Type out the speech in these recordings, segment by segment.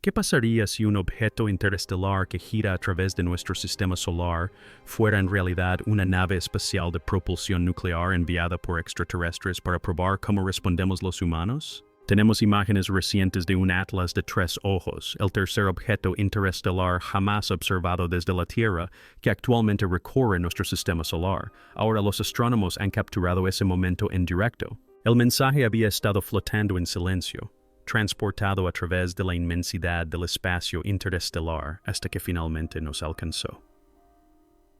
¿Qué pasaría si un objeto interestelar que gira a través de nuestro sistema solar fuera en realidad una nave espacial de propulsión nuclear enviada por extraterrestres para probar cómo respondemos los humanos? Tenemos imágenes recientes de un atlas de 3 ojos, el tercer objeto interestelar jamás observado desde la Tierra, que actualmente recorre nuestro sistema solar. Ahora los astrónomos han capturado ese momento en directo. El mensaje había estado flotando en silencio, transportado a través de la inmensidad del espacio interestelar hasta que finalmente nos alcanzó.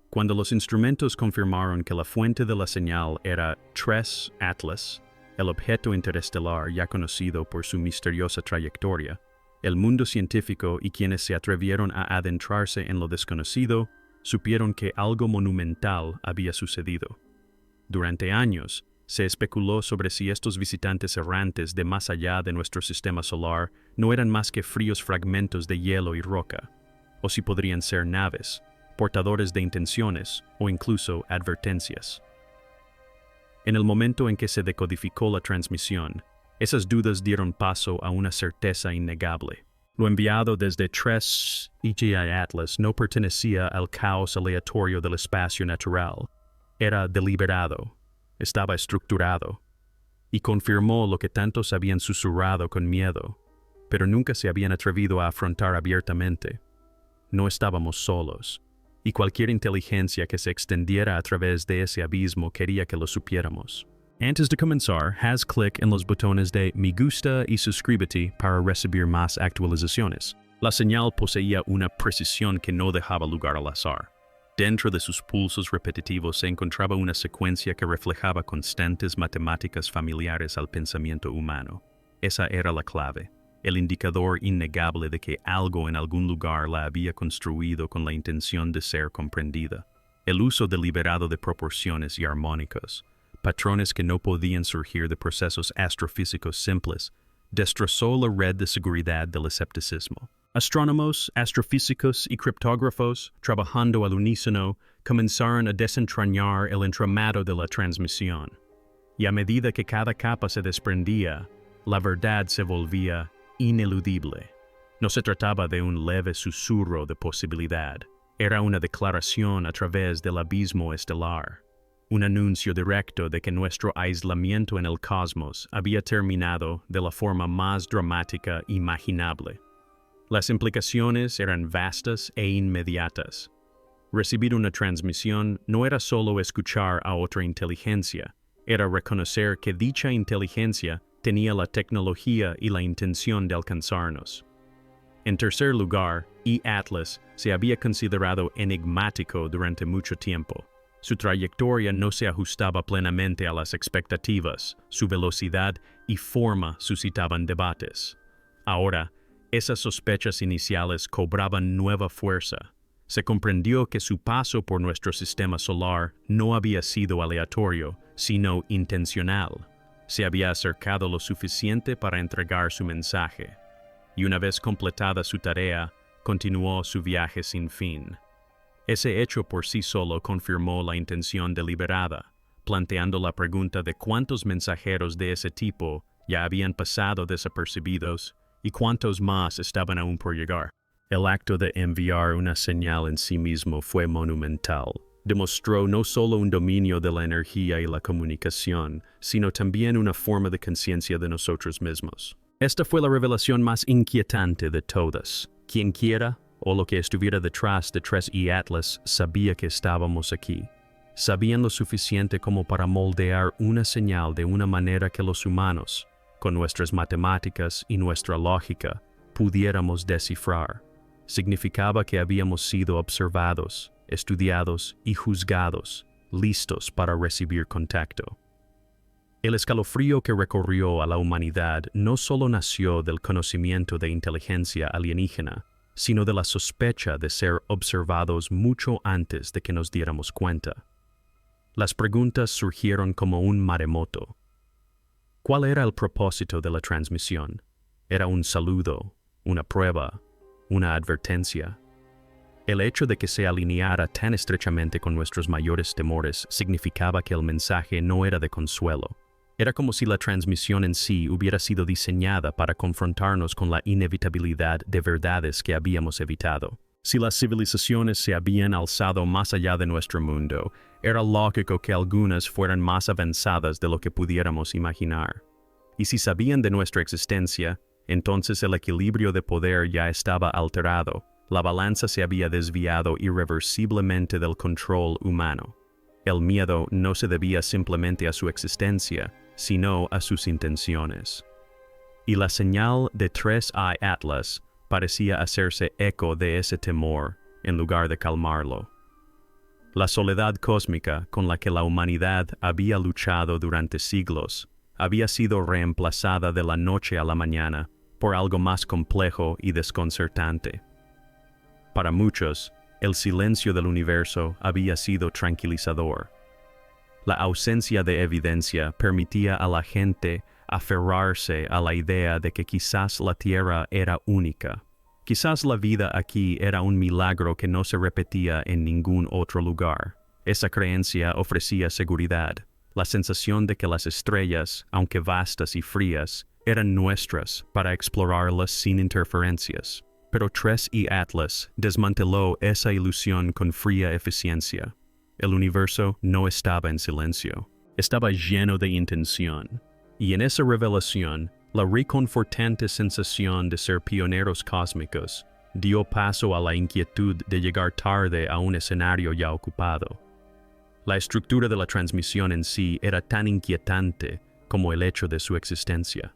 Cuando los instrumentos confirmaron que la fuente de la señal era 3 Atlas, el objeto interestelar ya conocido por su misteriosa trayectoria, el mundo científico y quienes se atrevieron a adentrarse en lo desconocido supieron que algo monumental había sucedido. Durante años, se especuló sobre si estos visitantes errantes de más allá de nuestro sistema solar no eran más que fríos fragmentos de hielo y roca, o si podrían ser naves, portadores de intenciones o incluso advertencias. En el momento en que se decodificó la transmisión, esas dudas dieron paso a una certeza innegable. Lo enviado desde 3 EGI Atlas no pertenecía al caos aleatorio del espacio natural. Era deliberado, estaba estructurado, y confirmó lo que tantos habían susurrado con miedo, pero nunca se habían atrevido a afrontar abiertamente. No estábamos solos, y cualquier inteligencia que se extendiera a través de ese abismo quería que lo supiéramos. Antes de comenzar, haz clic en los botones de me gusta y suscríbete para recibir más actualizaciones. La señal poseía una precisión que no dejaba lugar al azar. Dentro de sus pulsos repetitivos se encontraba una secuencia que reflejaba constantes matemáticas familiares al pensamiento humano. Esa era la clave, el indicador innegable de que algo en algún lugar la había construido con la intención de ser comprendida. El uso deliberado de proporciones y armónicos, patrones que no podían surgir de procesos astrofísicos simples, destrozó la red de seguridad del escepticismo. Astrónomos, astrofísicos y criptógrafos, trabajando al unísono, comenzaron a desentrañar el entramado de la transmisión. Y a medida que cada capa se desprendía, la verdad se volvía ineludible. No se trataba de un leve susurro de posibilidad. Era una declaración a través del abismo estelar. Un anuncio directo de que nuestro aislamiento en el cosmos había terminado de la forma más dramática imaginable. Las implicaciones eran vastas e inmediatas. Recibir una transmisión no era solo escuchar a otra inteligencia, era reconocer que dicha inteligencia tenía la tecnología y la intención de alcanzarnos. En tercer lugar, E-Atlas se había considerado enigmático durante mucho tiempo. Su trayectoria no se ajustaba plenamente a las expectativas, su velocidad y forma suscitaban debates. Ahora, esas sospechas iniciales cobraban nueva fuerza. Se comprendió que su paso por nuestro sistema solar no había sido aleatorio, sino intencional. Se había acercado lo suficiente para entregar su mensaje, y una vez completada su tarea, continuó su viaje sin fin. Ese hecho por sí solo confirmó la intención deliberada, planteando la pregunta de cuántos mensajeros de ese tipo ya habían pasado desapercibidos y cuántos más estaban aún por llegar. El acto de enviar una señal en sí mismo fue monumental. Demostró no solo un dominio de la energía y la comunicación, sino también una forma de conciencia de nosotros mismos. Esta fue la revelación más inquietante de todas. Quien quiera, o lo que estuviera detrás de 3E Atlas, sabía que estábamos aquí. Sabían lo suficiente como para moldear una señal de una manera que los humanos, con nuestras matemáticas y nuestra lógica, pudiéramos descifrar. Significaba que habíamos sido observados, estudiados y juzgados, listos para recibir contacto. El escalofrío que recorrió a la humanidad no solo nació del conocimiento de inteligencia alienígena, sino de la sospecha de ser observados mucho antes de que nos diéramos cuenta. Las preguntas surgieron como un maremoto. ¿Cuál era el propósito de la transmisión? ¿Era un saludo, una prueba, una advertencia? El hecho de que se alineara tan estrechamente con nuestros mayores temores significaba que el mensaje no era de consuelo, Era como si la transmisión en sí hubiera sido diseñada para confrontarnos con la inevitabilidad de verdades que habíamos evitado. Si las civilizaciones se habían alzado más allá de nuestro mundo, era lógico que algunas fueran más avanzadas de lo que pudiéramos imaginar. Y si sabían de nuestra existencia, entonces el equilibrio de poder ya estaba alterado, la balanza se había desviado irreversiblemente del control humano. El miedo no se debía simplemente a su existencia, sino a sus intenciones. Y la señal de 3i Atlas parecía hacerse eco de ese temor, en lugar de calmarlo. La soledad cósmica con la que la humanidad había luchado durante siglos había sido reemplazada de la noche a la mañana por algo más complejo y desconcertante. Para muchos, el silencio del universo había sido tranquilizador. La ausencia de evidencia permitía a la gente aferrarse a la idea de que quizás la Tierra era única. Quizás la vida aquí era un milagro que no se repetía en ningún otro lugar. Esa creencia ofrecía seguridad, la sensación de que las estrellas, aunque vastas y frías, eran nuestras para explorarlas sin interferencias. Pero 3i Atlas desmanteló esa ilusión con fría eficiencia. El universo no estaba en silencio, estaba lleno de intención. Y en esa revelación, la reconfortante sensación de ser pioneros cósmicos dio paso a la inquietud de llegar tarde a un escenario ya ocupado. La estructura de la transmisión en sí era tan inquietante como el hecho de su existencia.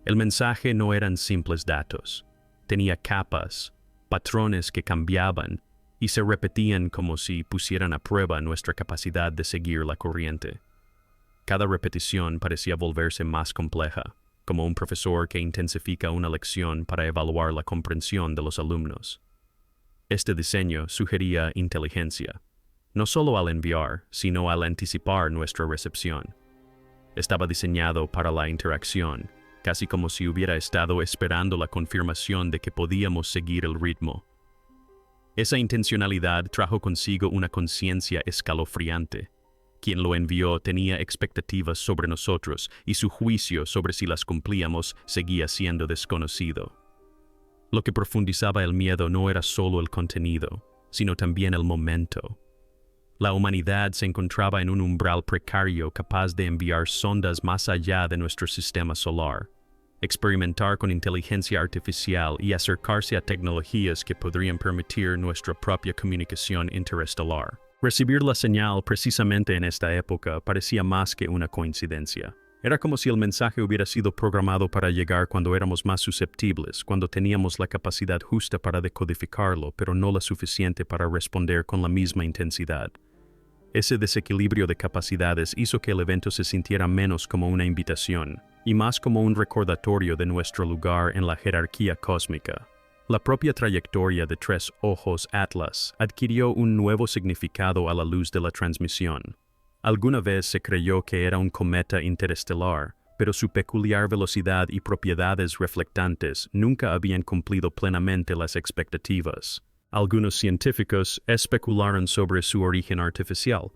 El mensaje no eran simples datos, tenía capas, patrones que cambiaban y se repetían como si pusieran a prueba nuestra capacidad de seguir la corriente. Cada repetición parecía volverse más compleja, como un profesor que intensifica una lección para evaluar la comprensión de los alumnos. Este diseño sugería inteligencia, no solo al enviar, sino al anticipar nuestra recepción. Estaba diseñado para la interacción, casi como si hubiera estado esperando la confirmación de que podíamos seguir el ritmo. Esa intencionalidad trajo consigo una conciencia escalofriante. Quien lo envió tenía expectativas sobre nosotros y su juicio sobre si las cumplíamos seguía siendo desconocido. Lo que profundizaba el miedo no era solo el contenido, sino también el momento. La humanidad se encontraba en un umbral precario capaz de enviar sondas más allá de nuestro sistema solar, experimentar con inteligencia artificial y acercarse a tecnologías que podrían permitir nuestra propia comunicación interestelar. Recibir la señal precisamente en esta época parecía más que una coincidencia. Era como si el mensaje hubiera sido programado para llegar cuando éramos más susceptibles, cuando teníamos la capacidad justa para decodificarlo, pero no la suficiente para responder con la misma intensidad. Ese desequilibrio de capacidades hizo que el evento se sintiera menos como una invitación, y más como un recordatorio de nuestro lugar en la jerarquía cósmica. La propia trayectoria de 3 ojos Atlas adquirió un nuevo significado a la luz de la transmisión. Alguna vez se creyó que era un cometa interestelar, pero su peculiar velocidad y propiedades reflectantes nunca habían cumplido plenamente las expectativas. Algunos científicos especularon sobre su origen artificial,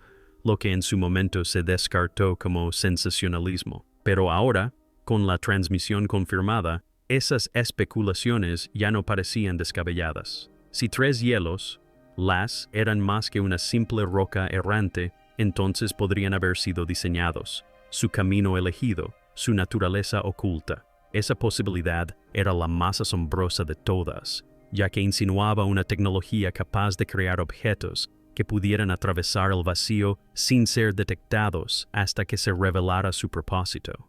lo que en su momento se descartó como sensacionalismo. Pero ahora, con la transmisión confirmada, esas especulaciones ya no parecían descabelladas. Si 3 hielos, las, eran más que una simple roca errante, entonces podrían haber sido diseñados, su camino elegido, su naturaleza oculta. Esa posibilidad era la más asombrosa de todas, ya que insinuaba una tecnología capaz de crear objetos que pudieran atravesar el vacío sin ser detectados hasta que se revelara su propósito.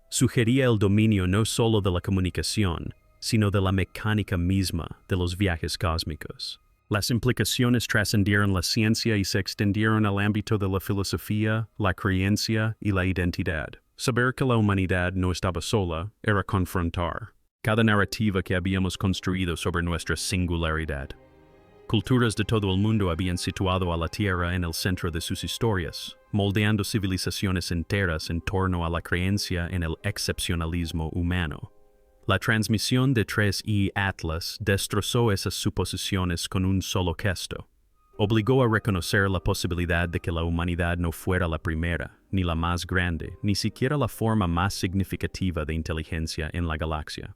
Sugería el dominio no solo de la comunicación, sino de la mecánica misma de los viajes cósmicos. Las implicaciones trascendieron la ciencia y se extendieron al ámbito de la filosofía, la creencia y la identidad. Saber que la humanidad no estaba sola era confrontar cada narrativa que habíamos construido sobre nuestra singularidad. Culturas de todo el mundo habían situado a la Tierra en el centro de sus historias, moldeando civilizaciones enteras en torno a la creencia en el excepcionalismo humano. La transmisión de 3i Atlas destrozó esas suposiciones con un solo gesto. Obligó a reconocer la posibilidad de que la humanidad no fuera la primera, ni la más grande, ni siquiera la forma más significativa de inteligencia en la galaxia.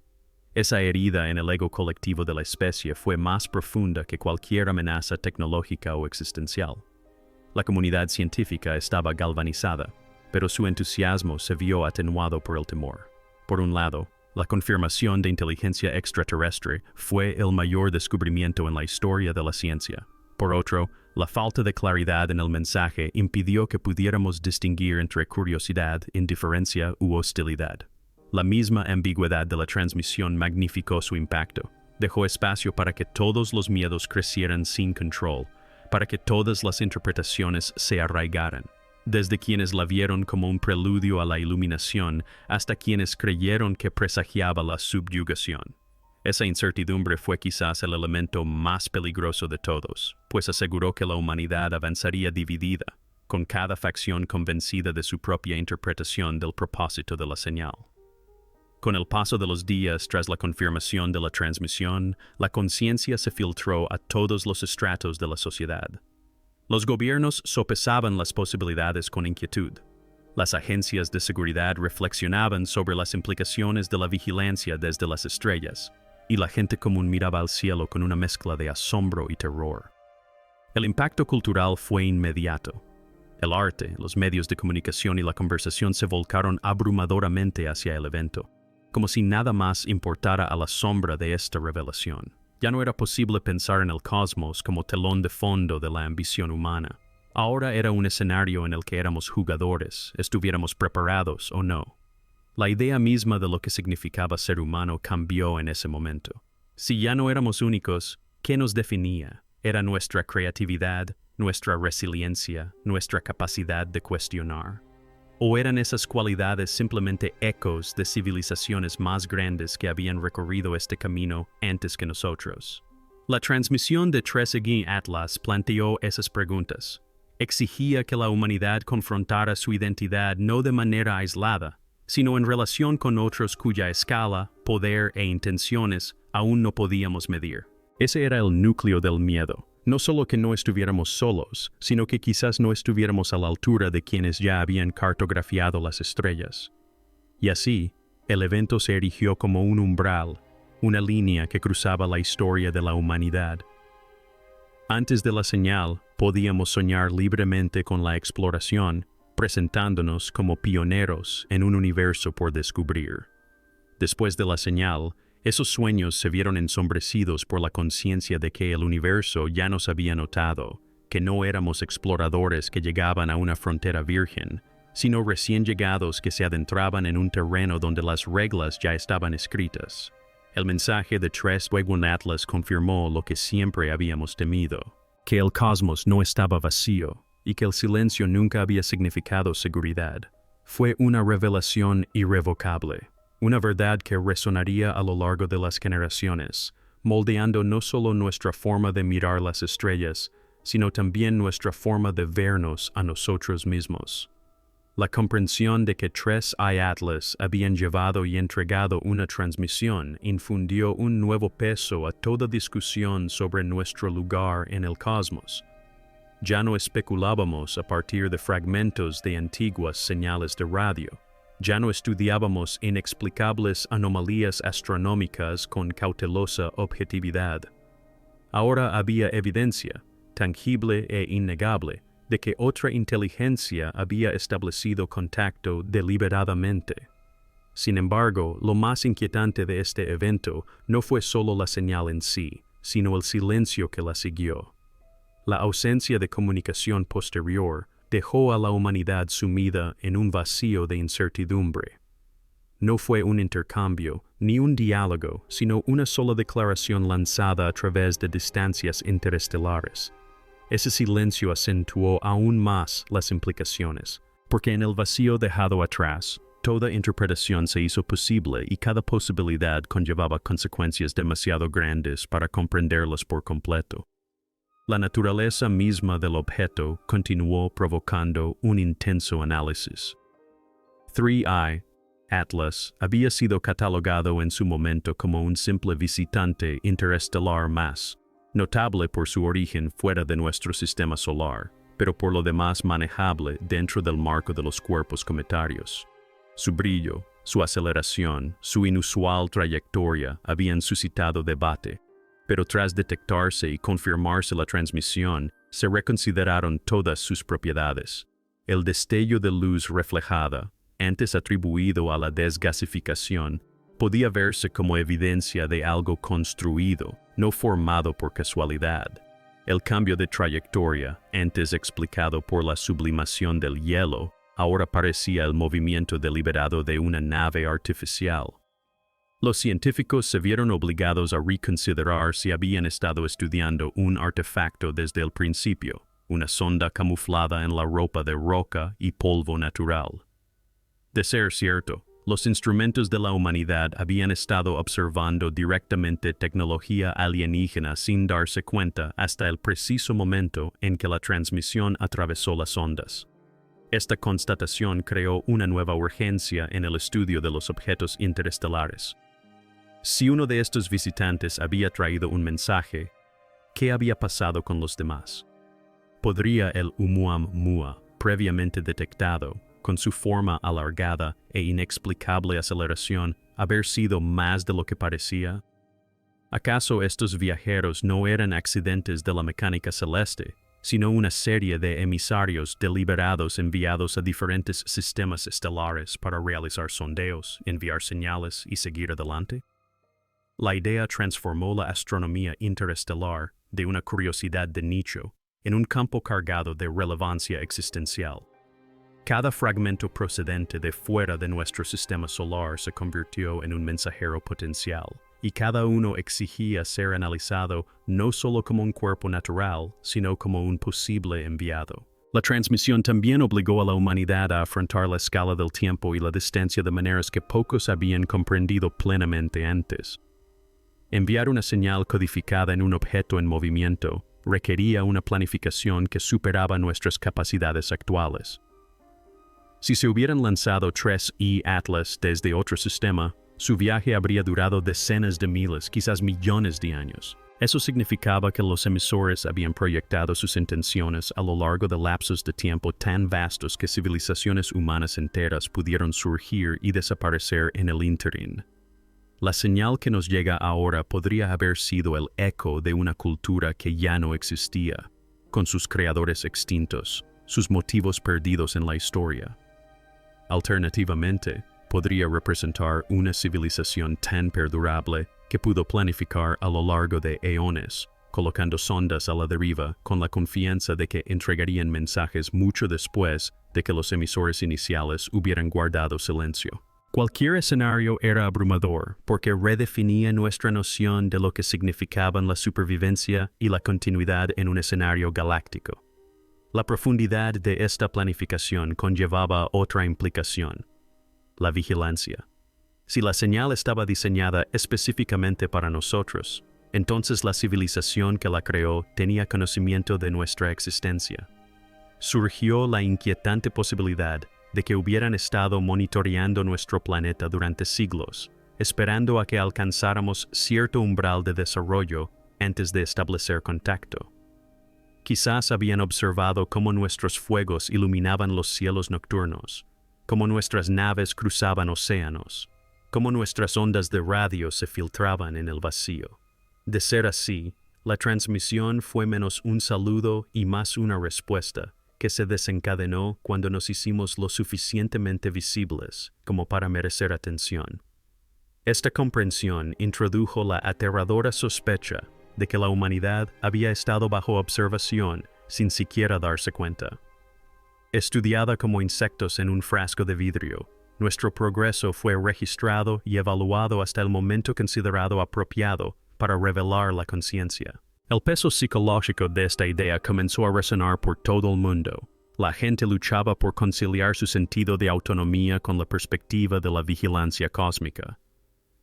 Esa herida en el ego colectivo de la especie fue más profunda que cualquier amenaza tecnológica o existencial. La comunidad científica estaba galvanizada, pero su entusiasmo se vio atenuado por el temor. Por un lado, la confirmación de inteligencia extraterrestre fue el mayor descubrimiento en la historia de la ciencia. Por otro, la falta de claridad en el mensaje impidió que pudiéramos distinguir entre curiosidad, indiferencia u hostilidad. La misma ambigüedad de la transmisión magnificó su impacto. Dejó espacio para que todos los miedos crecieran sin control, para que todas las interpretaciones se arraigaran, desde quienes la vieron como un preludio a la iluminación hasta quienes creyeron que presagiaba la subyugación. Esa incertidumbre fue quizás el elemento más peligroso de todos, pues aseguró que la humanidad avanzaría dividida, con cada facción convencida de su propia interpretación del propósito de la señal. Con el paso de los días tras la confirmación de la transmisión, la conciencia se filtró a todos los estratos de la sociedad. Los gobiernos sopesaban las posibilidades con inquietud. Las agencias de seguridad reflexionaban sobre las implicaciones de la vigilancia desde las estrellas, y la gente común miraba al cielo con una mezcla de asombro y terror. El impacto cultural fue inmediato. El arte, los medios de comunicación y la conversación se volcaron abrumadoramente hacia el evento, como si nada más importara a la sombra de esta revelación. Ya no era posible pensar en el cosmos como telón de fondo de la ambición humana. Ahora era un escenario en el que éramos jugadores, estuviéramos preparados o no. La idea misma de lo que significaba ser humano cambió en ese momento. Si ya no éramos únicos, ¿qué nos definía? Era nuestra creatividad, nuestra resiliencia, nuestra capacidad de cuestionar. ¿O eran esas cualidades simplemente ecos de civilizaciones más grandes que habían recorrido este camino antes que nosotros? La transmisión de Trezeguet Atlas planteó esas preguntas. Exigía que la humanidad confrontara su identidad no de manera aislada, sino en relación con otros cuya escala, poder e intenciones aún no podíamos medir. Ese era el núcleo del miedo. No solo que no estuviéramos solos, sino que quizás no estuviéramos a la altura de quienes ya habían cartografiado las estrellas. Y así, el evento se erigió como un umbral, una línea que cruzaba la historia de la humanidad. Antes de la señal, podíamos soñar libremente con la exploración, presentándonos como pioneros en un universo por descubrir. Después de la señal, esos sueños se vieron ensombrecidos por la conciencia de que el universo ya nos había notado, que no éramos exploradores que llegaban a una frontera virgen, sino recién llegados que se adentraban en un terreno donde las reglas ya estaban escritas. El mensaje de Trezeguet Atlas confirmó lo que siempre habíamos temido, que el cosmos no estaba vacío, y que el silencio nunca había significado seguridad. Fue una revelación irrevocable, una verdad que resonaría a lo largo de las generaciones, moldeando no solo nuestra forma de mirar las estrellas, sino también nuestra forma de vernos a nosotros mismos. La comprensión de que Trezeguet Atlas habían llevado y entregado una transmisión infundió un nuevo peso a toda discusión sobre nuestro lugar en el cosmos. Ya no especulábamos a partir de fragmentos de antiguas señales de radio. Ya no estudiábamos inexplicables anomalías astronómicas con cautelosa objetividad. Ahora había evidencia, tangible e innegable, de que otra inteligencia había establecido contacto deliberadamente. Sin embargo, lo más inquietante de este evento no fue solo la señal en sí, sino el silencio que la siguió. La ausencia de comunicación posterior dejó a la humanidad sumida en un vacío de incertidumbre. No fue un intercambio, ni un diálogo, sino una sola declaración lanzada a través de distancias interestelares. Ese silencio acentuó aún más las implicaciones, porque en el vacío dejado atrás, toda interpretación se hizo posible y cada posibilidad conllevaba consecuencias demasiado grandes para comprenderlas por completo. La naturaleza misma del objeto continuó provocando un intenso análisis. 3I, Atlas, había sido catalogado en su momento como un simple visitante interestelar más, notable por su origen fuera de nuestro sistema solar, pero por lo demás manejable dentro del marco de los cuerpos cometarios. Su brillo, su aceleración, su inusual trayectoria habían suscitado debate, pero tras detectarse y confirmarse la transmisión, se reconsideraron todas sus propiedades. El destello de luz reflejada, antes atribuido a la desgasificación, podía verse como evidencia de algo construido, no formado por casualidad. El cambio de trayectoria, antes explicado por la sublimación del hielo, ahora parecía el movimiento deliberado de una nave artificial. Los científicos se vieron obligados a reconsiderar si habían estado estudiando un artefacto desde el principio, una sonda camuflada en la ropa de roca y polvo natural. De ser cierto, los instrumentos de la humanidad habían estado observando directamente tecnología alienígena sin darse cuenta hasta el preciso momento en que la transmisión atravesó las ondas. Esta constatación creó una nueva urgencia en el estudio de los objetos interestelares. Si uno de estos visitantes había traído un mensaje, ¿qué había pasado con los demás? ¿Podría el Oumuamua, previamente detectado, con su forma alargada e inexplicable aceleración, haber sido más de lo que parecía? ¿Acaso estos viajeros no eran accidentes de la mecánica celeste, sino una serie de emisarios deliberados enviados a diferentes sistemas estelares para realizar sondeos, enviar señales y seguir adelante? La idea transformó la astronomía interestelar de una curiosidad de nicho en un campo cargado de relevancia existencial. Cada fragmento procedente de fuera de nuestro sistema solar se convirtió en un mensajero potencial, y cada uno exigía ser analizado no solo como un cuerpo natural, sino como un posible enviado. La transmisión también obligó a la humanidad a afrontar la escala del tiempo y la distancia de maneras que pocos habían comprendido plenamente antes. Enviar una señal codificada en un objeto en movimiento requería una planificación que superaba nuestras capacidades actuales. Si se hubieran lanzado 3E Atlas desde otro sistema, su viaje habría durado decenas de miles, quizás millones de años. Eso significaba que los emisores habían proyectado sus intenciones a lo largo de lapsos de tiempo tan vastos que civilizaciones humanas enteras pudieron surgir y desaparecer en el ínterin. La señal que nos llega ahora podría haber sido el eco de una cultura que ya no existía, con sus creadores extintos, sus motivos perdidos en la historia. Alternativamente, podría representar una civilización tan perdurable que pudo planificar a lo largo de eones, colocando sondas a la deriva con la confianza de que entregarían mensajes mucho después de que los emisores iniciales hubieran guardado silencio. Cualquier escenario era abrumador porque redefinía nuestra noción de lo que significaban la supervivencia y la continuidad en un escenario galáctico. La profundidad de esta planificación conllevaba otra implicación: la vigilancia. Si la señal estaba diseñada específicamente para nosotros, entonces la civilización que la creó tenía conocimiento de nuestra existencia. Surgió la inquietante posibilidad de que hubieran estado monitoreando nuestro planeta durante siglos, esperando a que alcanzáramos cierto umbral de desarrollo antes de establecer contacto. Quizás habían observado cómo nuestros fuegos iluminaban los cielos nocturnos, cómo nuestras naves cruzaban océanos, cómo nuestras ondas de radio se filtraban en el vacío. De ser así, la transmisión fue menos un saludo y más una respuesta, que se desencadenó cuando nos hicimos lo suficientemente visibles como para merecer atención. Esta comprensión introdujo la aterradora sospecha de que la humanidad había estado bajo observación sin siquiera darse cuenta. Estudiada como insectos en un frasco de vidrio, nuestro progreso fue registrado y evaluado hasta el momento considerado apropiado para revelar la conciencia. El peso psicológico de esta idea comenzó a resonar por todo el mundo. La gente luchaba por conciliar su sentido de autonomía con la perspectiva de la vigilancia cósmica.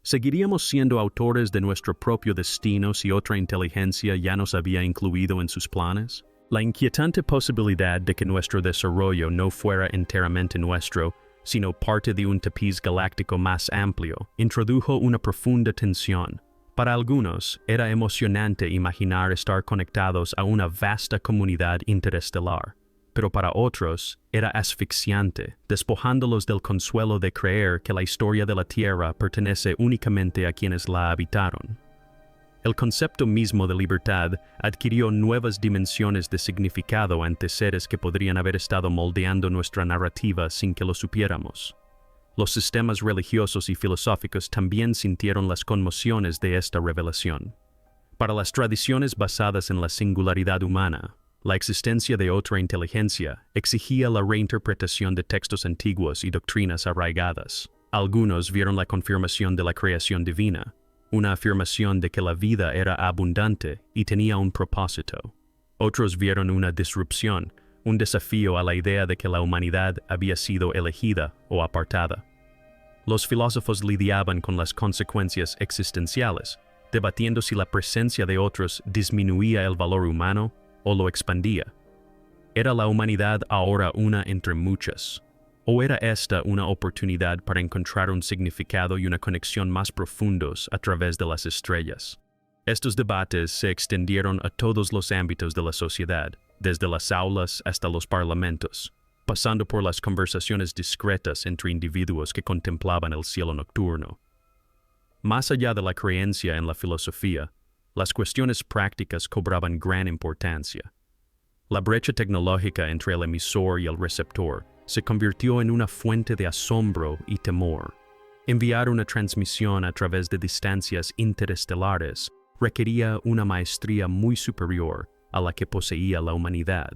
¿Seguiríamos siendo autores de nuestro propio destino si otra inteligencia ya nos había incluido en sus planes? La inquietante posibilidad de que nuestro desarrollo no fuera enteramente nuestro, sino parte de un tapiz galáctico más amplio, introdujo una profunda tensión, Para algunos, era emocionante imaginar estar conectados a una vasta comunidad interestelar, pero para otros era asfixiante, despojándolos del consuelo de creer que la historia de la Tierra pertenece únicamente a quienes la habitaron. El concepto mismo de libertad adquirió nuevas dimensiones de significado ante seres que podrían haber estado moldeando nuestra narrativa sin que lo supiéramos. Los sistemas religiosos y filosóficos también sintieron las conmociones de esta revelación. Para las tradiciones basadas en la singularidad humana, la existencia de otra inteligencia exigía la reinterpretación de textos antiguos y doctrinas arraigadas. Algunos vieron la confirmación de la creación divina, una afirmación de que la vida era abundante y tenía un propósito. Otros vieron una disrupción, un desafío a la idea de que la humanidad había sido elegida o apartada. Los filósofos lidiaban con las consecuencias existenciales, debatiendo si la presencia de otros disminuía el valor humano o lo expandía. ¿Era la humanidad ahora una entre muchas? ¿O era esta una oportunidad para encontrar un significado y una conexión más profundos a través de las estrellas? Estos debates se extendieron a todos los ámbitos de la sociedad, desde las aulas hasta los parlamentos, pasando por las conversaciones discretas entre individuos que contemplaban el cielo nocturno. Más allá de la creencia en la filosofía, las cuestiones prácticas cobraban gran importancia. La brecha tecnológica entre el emisor y el receptor se convirtió en una fuente de asombro y temor. Enviar una transmisión a través de distancias interestelares requería una maestría muy superior a la que poseía la humanidad.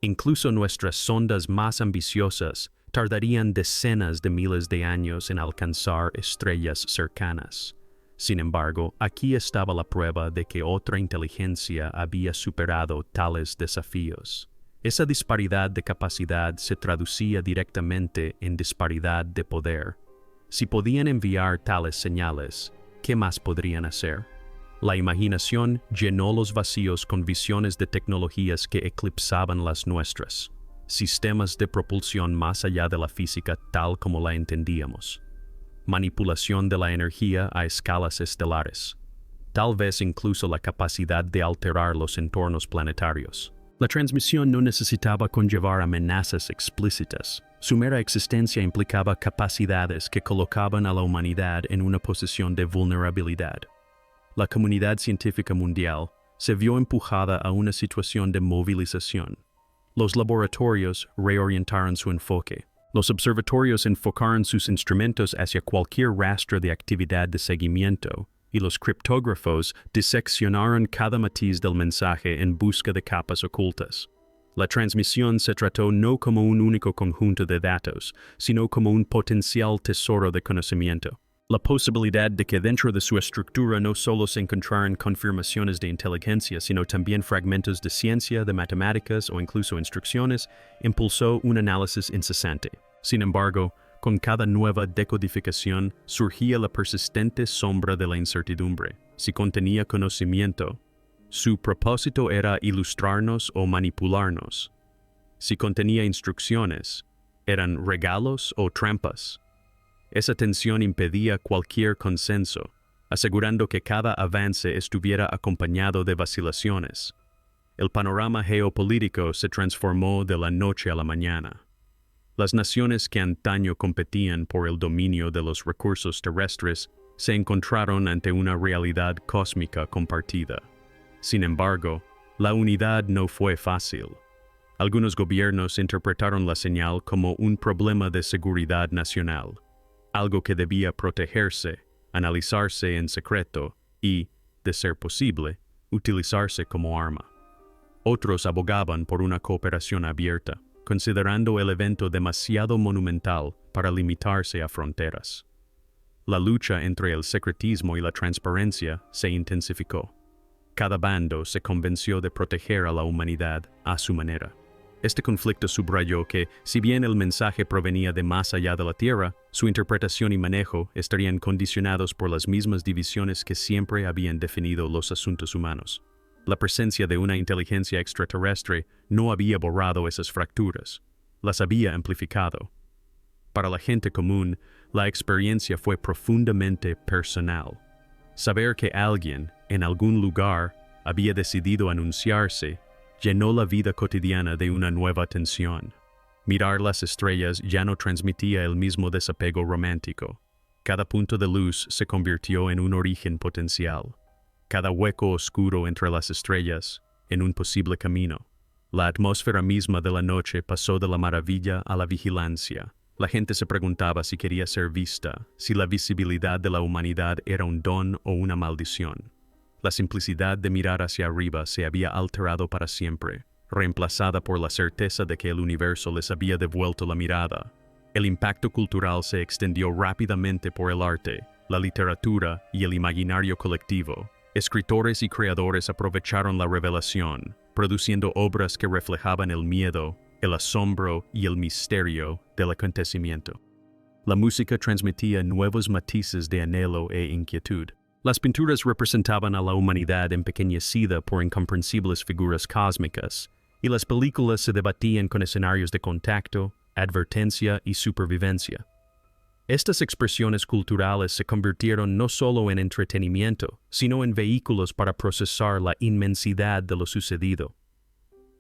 Incluso nuestras sondas más ambiciosas tardarían decenas de miles de años en alcanzar estrellas cercanas. Sin embargo, aquí estaba la prueba de que otra inteligencia había superado tales desafíos. Esa disparidad de capacidad se traducía directamente en disparidad de poder. Si podían enviar tales señales, ¿qué más podrían hacer? La imaginación llenó los vacíos con visiones de tecnologías que eclipsaban las nuestras, sistemas de propulsión más allá de la física tal como la entendíamos, manipulación de la energía a escalas estelares, tal vez incluso la capacidad de alterar los entornos planetarios. La transmisión no necesitaba conllevar amenazas explícitas. Su mera existencia implicaba capacidades que colocaban a la humanidad en una posición de vulnerabilidad. La comunidad científica mundial se vio empujada a una situación de movilización. Los laboratorios reorientaron su enfoque. Los observatorios enfocaron sus instrumentos hacia cualquier rastro de actividad de seguimiento, y los criptógrafos diseccionaron cada matiz del mensaje en busca de capas ocultas. La transmisión se trató no como un único conjunto de datos, sino como un potencial tesoro de conocimiento. La posibilidad de que dentro de su estructura no solo se encontraran confirmaciones de inteligencia, sino también fragmentos de ciencia, de matemáticas o incluso instrucciones, impulsó un análisis incesante. Sin embargo, con cada nueva decodificación surgía la persistente sombra de la incertidumbre. Si contenía conocimiento, su propósito era ilustrarnos o manipularnos. Si contenía instrucciones, eran regalos o trampas. Esa tensión impedía cualquier consenso, asegurando que cada avance estuviera acompañado de vacilaciones. El panorama geopolítico se transformó de la noche a la mañana. Las naciones que antaño competían por el dominio de los recursos terrestres se encontraron ante una realidad cósmica compartida. Sin embargo, la unidad no fue fácil. Algunos gobiernos interpretaron la señal como un problema de seguridad nacional, algo que debía protegerse, analizarse en secreto y, de ser posible, utilizarse como arma. Otros abogaban por una cooperación abierta, considerando el evento demasiado monumental para limitarse a fronteras. La lucha entre el secretismo y la transparencia se intensificó. Cada bando se convenció de proteger a la humanidad a su manera. Este conflicto subrayó que, si bien el mensaje provenía de más allá de la Tierra, su interpretación y manejo estarían condicionados por las mismas divisiones que siempre habían definido los asuntos humanos. La presencia de una inteligencia extraterrestre no había borrado esas fracturas, las había amplificado. Para la gente común, la experiencia fue profundamente personal. Saber que alguien, en algún lugar, había decidido anunciarse, llenó la vida cotidiana de una nueva tensión. Mirar las estrellas ya no transmitía el mismo desapego romántico. Cada punto de luz se convirtió en un origen potencial. Cada hueco oscuro entre las estrellas, en un posible camino. La atmósfera misma de la noche pasó de la maravilla a la vigilancia. La gente se preguntaba si quería ser vista, si la visibilidad de la humanidad era un don o una maldición. La simplicidad de mirar hacia arriba se había alterado para siempre, reemplazada por la certeza de que el universo les había devuelto la mirada. El impacto cultural se extendió rápidamente por el arte, la literatura y el imaginario colectivo. Escritores y creadores aprovecharon la revelación, produciendo obras que reflejaban el miedo, el asombro y el misterio del acontecimiento. La música transmitía nuevos matices de anhelo e inquietud. Las pinturas representaban a la humanidad empequeñecida por incomprensibles figuras cósmicas, y las películas se debatían con escenarios de contacto, advertencia y supervivencia. Estas expresiones culturales se convirtieron no solo en entretenimiento, sino en vehículos para procesar la inmensidad de lo sucedido.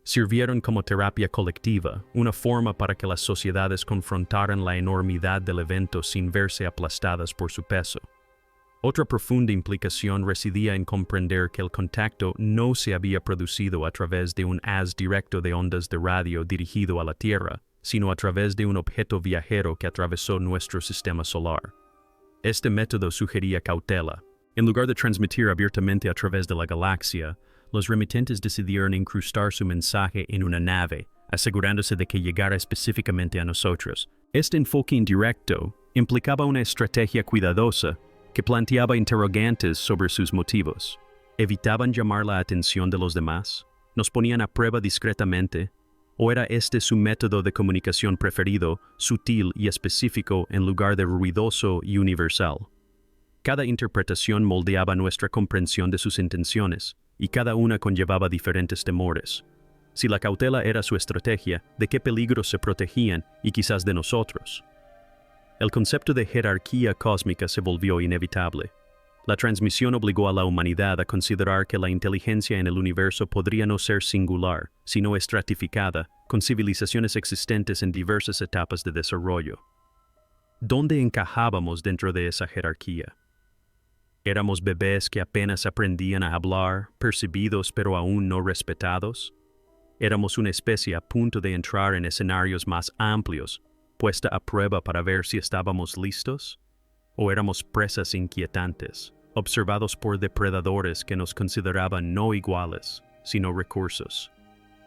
Sirvieron como terapia colectiva, una forma para que las sociedades confrontaran la enormidad del evento sin verse aplastadas por su peso. Otra profunda implicación residía en comprender que el contacto no se había producido a través de un haz directo de ondas de radio dirigido a la Tierra, sino a través de un objeto viajero que atravesó nuestro sistema solar. Este método sugería cautela. En lugar de transmitir abiertamente a través de la galaxia, los remitentes decidieron incrustar su mensaje en una nave, asegurándose de que llegara específicamente a nosotros. Este enfoque indirecto implicaba una estrategia cuidadosa que planteaba interrogantes sobre sus motivos. ¿Evitaban llamar la atención de los demás? ¿Nos ponían a prueba discretamente? ¿O era este su método de comunicación preferido, sutil y específico en lugar de ruidoso y universal? Cada interpretación moldeaba nuestra comprensión de sus intenciones, y cada una conllevaba diferentes temores. Si la cautela era su estrategia, ¿de qué peligros se protegían y quizás de nosotros? El concepto de jerarquía cósmica se volvió inevitable. La transmisión obligó a la humanidad a considerar que la inteligencia en el universo podría no ser singular, sino estratificada, con civilizaciones existentes en diversas etapas de desarrollo. ¿Dónde encajábamos dentro de esa jerarquía? ¿Éramos bebés que apenas aprendían a hablar, percibidos pero aún no respetados? ¿Éramos una especie a punto de entrar en escenarios más amplios, puesta a prueba para ver si estábamos listos? ¿O éramos presas inquietantes, observados por depredadores que nos consideraban no iguales, sino recursos?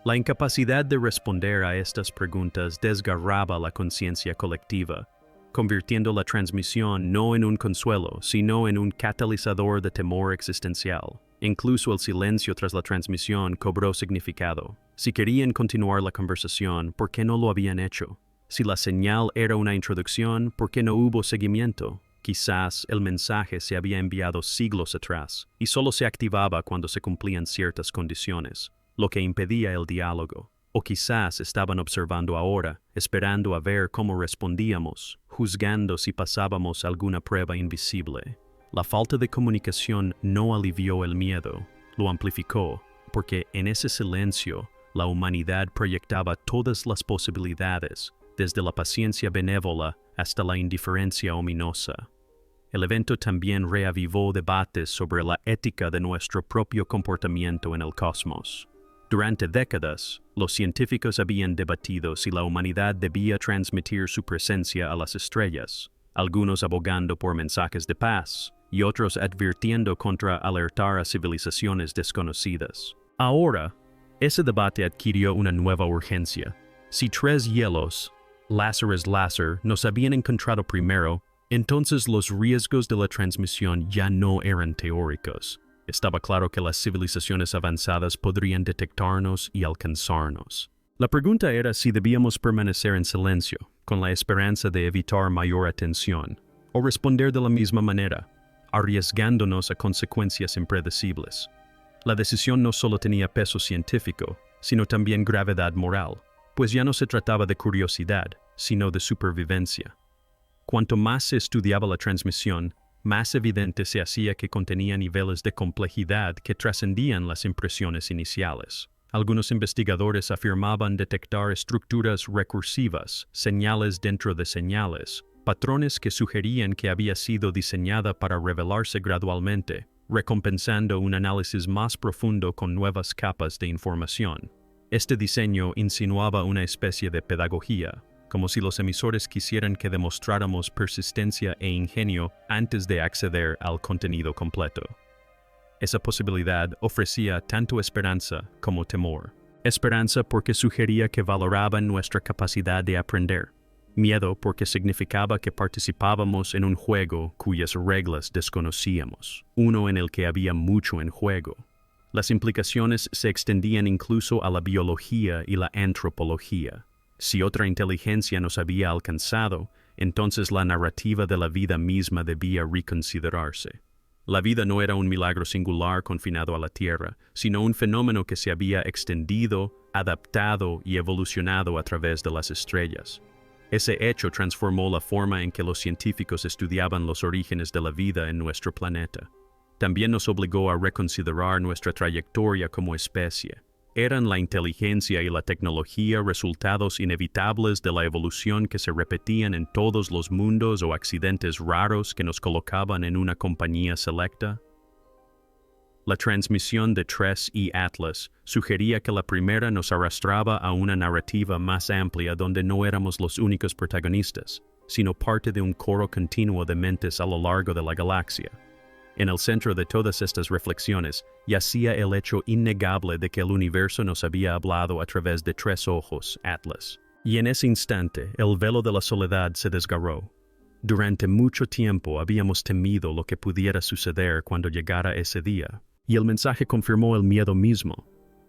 La incapacidad de responder a estas preguntas desgarraba la conciencia colectiva, convirtiendo la transmisión no en un consuelo, sino en un catalizador de temor existencial. Incluso el silencio tras la transmisión cobró significado. Si querían continuar la conversación, ¿por qué no lo habían hecho? Si la señal era una introducción, ¿por qué no hubo seguimiento? Quizás el mensaje se había enviado siglos atrás y solo se activaba cuando se cumplían ciertas condiciones, lo que impedía el diálogo. O quizás estaban observando ahora, esperando a ver cómo respondíamos, juzgando si pasábamos alguna prueba invisible. La falta de comunicación no alivió el miedo, lo amplificó, porque en ese silencio la humanidad proyectaba todas las posibilidades, desde la paciencia benévola hasta la indiferencia ominosa. El evento también reavivó debates sobre la ética de nuestro propio comportamiento en el cosmos. Durante décadas, los científicos habían debatido si la humanidad debía transmitir su presencia a las estrellas, algunos abogando por mensajes de paz y otros advirtiendo contra alertar a civilizaciones desconocidas. Ahora, ese debate adquirió una nueva urgencia. Si tres hielos, Lazarus Lazar, nos habían encontrado primero, entonces los riesgos de la transmisión ya no eran teóricos. Estaba claro que las civilizaciones avanzadas podrían detectarnos y alcanzarnos. La pregunta era si debíamos permanecer en silencio, con la esperanza de evitar mayor atención, o responder de la misma manera, arriesgándonos a consecuencias impredecibles. La decisión no solo tenía peso científico, sino también gravedad moral, pues ya no se trataba de curiosidad, sino de supervivencia. Cuanto más se estudiaba la transmisión, Más evidente se hacía que contenía niveles de complejidad que trascendían las impresiones iniciales. Algunos investigadores afirmaban detectar estructuras recursivas, señales dentro de señales, patrones que sugerían que había sido diseñada para revelarse gradualmente, recompensando un análisis más profundo con nuevas capas de información. Este diseño insinuaba una especie de pedagogía, como si los emisores quisieran que demostráramos persistencia e ingenio antes de acceder al contenido completo. Esa posibilidad ofrecía tanto esperanza como temor. Esperanza porque sugería que valoraban nuestra capacidad de aprender. Miedo porque significaba que participábamos en un juego cuyas reglas desconocíamos, uno en el que había mucho en juego. Las implicaciones se extendían incluso a la biología y la antropología. Si otra inteligencia nos había alcanzado, entonces la narrativa de la vida misma debía reconsiderarse. La vida no era un milagro singular confinado a la Tierra, sino un fenómeno que se había extendido, adaptado y evolucionado a través de las estrellas. Ese hecho transformó la forma en que los científicos estudiaban los orígenes de la vida en nuestro planeta. También nos obligó a reconsiderar nuestra trayectoria como especie. ¿Eran la inteligencia y la tecnología resultados inevitables de la evolución que se repetían en todos los mundos o accidentes raros que nos colocaban en una compañía selecta? La transmisión de Tres y Atlas sugería que la primera nos arrastraba a una narrativa más amplia donde no éramos los únicos protagonistas, sino parte de un coro continuo de mentes a lo largo de la galaxia. En el centro de todas estas reflexiones yacía el hecho innegable de que el universo nos había hablado a través de tres ojos, Atlas. Y en ese instante, el velo de la soledad se desgarró. Durante mucho tiempo habíamos temido lo que pudiera suceder cuando llegara ese día. Y el mensaje confirmó el miedo mismo,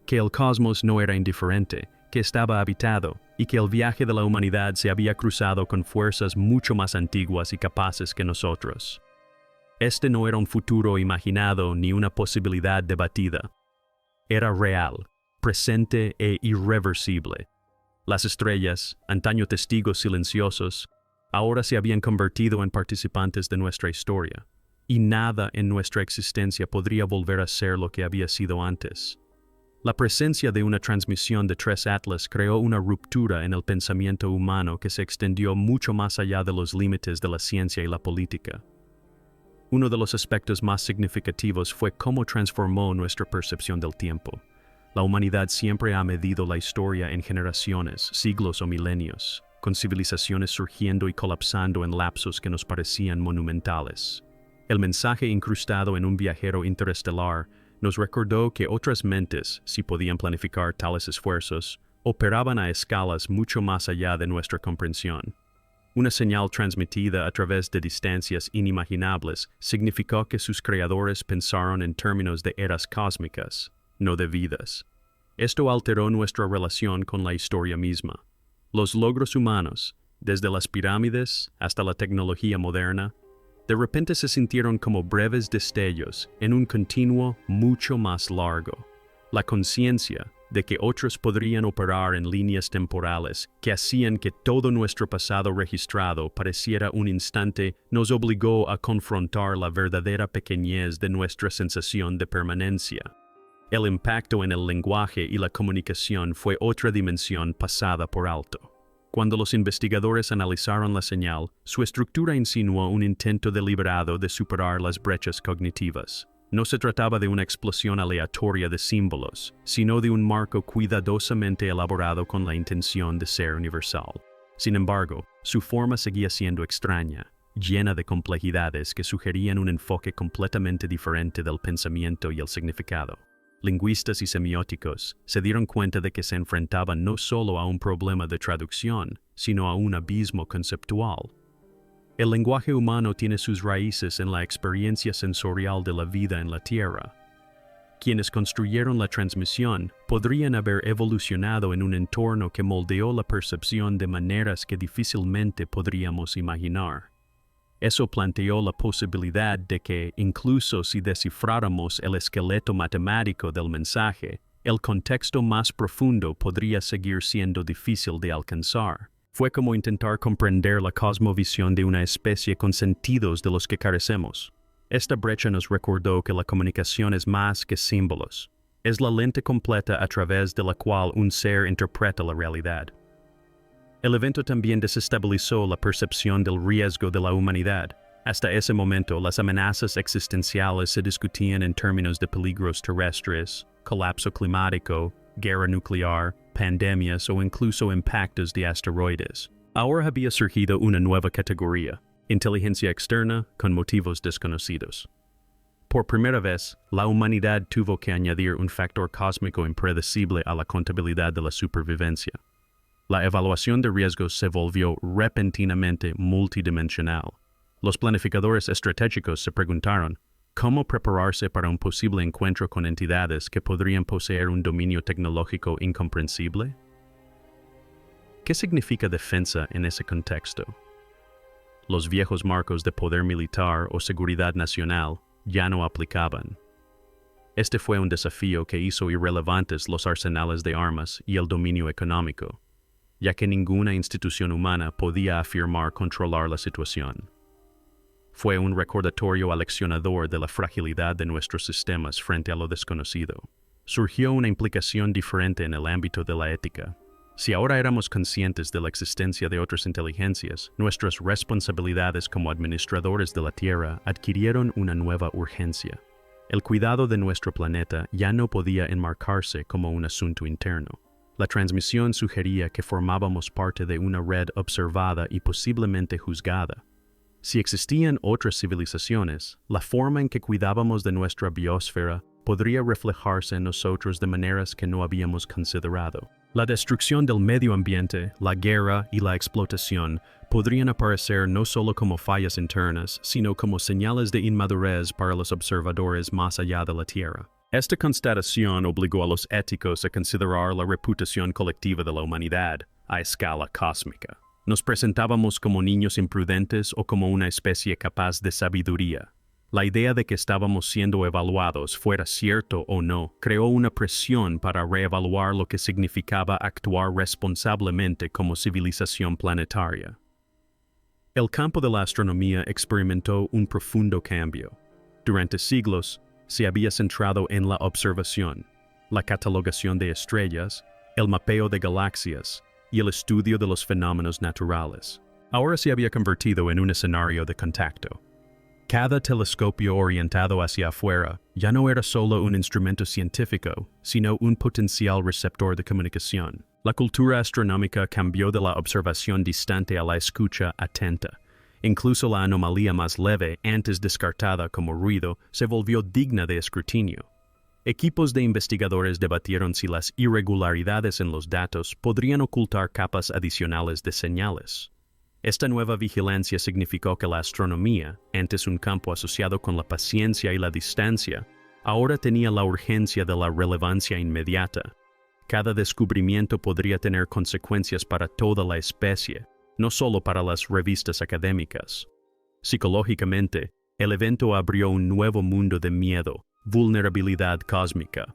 que el cosmos no era indiferente, que estaba habitado, y que el viaje de la humanidad se había cruzado con fuerzas mucho más antiguas y capaces que nosotros. Este no era un futuro imaginado ni una posibilidad debatida. Era real, presente e irreversible. Las estrellas, antaño testigos silenciosos, ahora se habían convertido en participantes de nuestra historia, y nada en nuestra existencia podría volver a ser lo que había sido antes. La presencia de una transmisión de tres Atlas creó una ruptura en el pensamiento humano que se extendió mucho más allá de los límites de la ciencia y la política. Uno de los aspectos más significativos fue cómo transformó nuestra percepción del tiempo. La humanidad siempre ha medido la historia en generaciones, siglos o milenios, con civilizaciones surgiendo y colapsando en lapsos que nos parecían monumentales. El mensaje incrustado en un viajero interestelar nos recordó que otras mentes, si podían planificar tales esfuerzos, operaban a escalas mucho más allá de nuestra comprensión. Una señal transmitida a través de distancias inimaginables significó que sus creadores pensaron en términos de eras cósmicas, no de vidas. Esto alteró nuestra relación con la historia misma. Los logros humanos, desde las pirámides hasta la tecnología moderna, de repente se sintieron como breves destellos en un continuo mucho más largo. La conciencia de que otros podrían operar en líneas temporales que hacían que todo nuestro pasado registrado pareciera un instante nos obligó a confrontar la verdadera pequeñez de nuestra sensación de permanencia. El impacto en el lenguaje y la comunicación fue otra dimensión pasada por alto. Cuando los investigadores analizaron la señal, su estructura insinuó un intento deliberado de superar las brechas cognitivas. No se trataba de una explosión aleatoria de símbolos, sino de un marco cuidadosamente elaborado con la intención de ser universal. Sin embargo, su forma seguía siendo extraña, llena de complejidades que sugerían un enfoque completamente diferente del pensamiento y el significado. Lingüistas y semióticos se dieron cuenta de que se enfrentaban no solo a un problema de traducción, sino a un abismo conceptual. El lenguaje humano tiene sus raíces en la experiencia sensorial de la vida en la Tierra. Quienes construyeron la transmisión podrían haber evolucionado en un entorno que moldeó la percepción de maneras que difícilmente podríamos imaginar. Eso planteó la posibilidad de que, incluso si descifráramos el esqueleto matemático del mensaje, el contexto más profundo podría seguir siendo difícil de alcanzar. Fue como intentar comprender la cosmovisión de una especie con sentidos de los que carecemos. Esta brecha nos recordó que la comunicación es más que símbolos. Es la lente completa a través de la cual un ser interpreta la realidad. El evento también desestabilizó la percepción del riesgo de la humanidad. Hasta ese momento, las amenazas existenciales se discutían en términos de peligros terrestres, colapso climático, guerra nuclear, pandemias o incluso impactos de asteroides. Ahora había surgido una nueva categoría: inteligencia externa con motivos desconocidos. Por primera vez, la humanidad tuvo que añadir un factor cósmico impredecible a la contabilidad de la supervivencia. La evaluación de riesgos se volvió repentinamente multidimensional. Los planificadores estratégicos se preguntaron cómo prepararse para un posible encuentro con entidades que podrían poseer un dominio tecnológico incomprensible. ¿Qué significa defensa en ese contexto? Los viejos marcos de poder militar o seguridad nacional ya no aplicaban. Este fue un desafío que hizo irrelevantes los arsenales de armas y el dominio económico, ya que ninguna institución humana podía afirmar controlar la situación. Fue un recordatorio aleccionador de la fragilidad de nuestros sistemas frente a lo desconocido. Surgió una implicación diferente en el ámbito de la ética. Si ahora éramos conscientes de la existencia de otras inteligencias, nuestras responsabilidades como administradores de la Tierra adquirieron una nueva urgencia. El cuidado de nuestro planeta ya no podía enmarcarse como un asunto interno. La transmisión sugería que formábamos parte de una red observada y posiblemente juzgada. Si existían otras civilizaciones, la forma en que cuidábamos de nuestra biosfera podría reflejarse en nosotros de maneras que no habíamos considerado. La destrucción del medio ambiente, la guerra y la explotación podrían aparecer no solo como fallas internas, sino como señales de inmadurez para los observadores más allá de la Tierra. Esta constatación obligó a los éticos a considerar la reputación colectiva de la humanidad a escala cósmica. ¿Nos presentábamos como niños imprudentes o como una especie capaz de sabiduría? La idea de que estábamos siendo evaluados, fuera cierto o no, creó una presión para reevaluar lo que significaba actuar responsablemente como civilización planetaria. El campo de la astronomía experimentó un profundo cambio. Durante siglos, se había centrado en la observación, la catalogación de estrellas, el mapeo de galaxias y el estudio de los fenómenos naturales. Ahora se había convertido en un escenario de contacto. Cada telescopio orientado hacia afuera ya no era solo un instrumento científico, sino un potencial receptor de comunicación. La cultura astronómica cambió de la observación distante a la escucha atenta. Incluso la anomalía más leve, antes descartada como ruido, se volvió digna de escrutinio. Equipos de investigadores debatieron si las irregularidades en los datos podrían ocultar capas adicionales de señales. Esta nueva vigilancia significó que la astronomía, antes un campo asociado con la paciencia y la distancia, ahora tenía la urgencia de la relevancia inmediata. Cada descubrimiento podría tener consecuencias para toda la especie, no solo para las revistas académicas. Psicológicamente, el evento abrió un nuevo mundo de miedo, vulnerabilidad cósmica.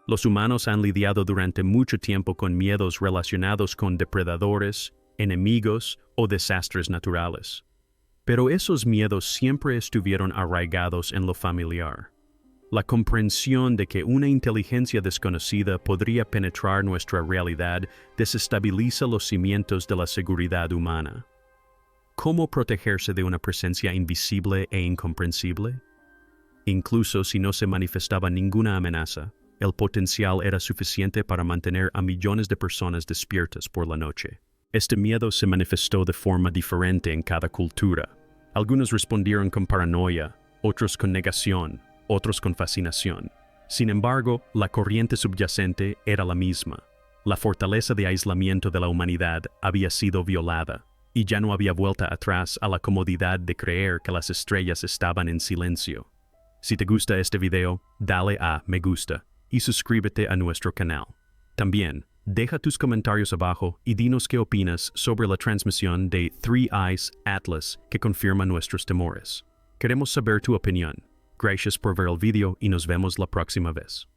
Los humanos han lidiado durante mucho tiempo con miedos relacionados con depredadores, enemigos o desastres naturales. Pero esos miedos siempre estuvieron arraigados en lo familiar. La comprensión de que una inteligencia desconocida podría penetrar nuestra realidad desestabiliza los cimientos de la seguridad humana. ¿Cómo protegerse de una presencia invisible e incomprensible? Incluso si no se manifestaba ninguna amenaza, el potencial era suficiente para mantener a millones de personas despiertas por la noche. Este miedo se manifestó de forma diferente en cada cultura. Algunos respondieron con paranoia, otros con negación, otros con fascinación. Sin embargo, la corriente subyacente era la misma. La fortaleza de aislamiento de la humanidad había sido violada, y ya no había vuelta atrás a la comodidad de creer que las estrellas estaban en silencio. Si te gusta este video, dale a me gusta y suscríbete a nuestro canal. También, deja tus comentarios abajo y dinos qué opinas sobre la transmisión de Three Eyes Atlas que confirma nuestros temores. Queremos saber tu opinión. Gracias por ver el video y nos vemos la próxima vez.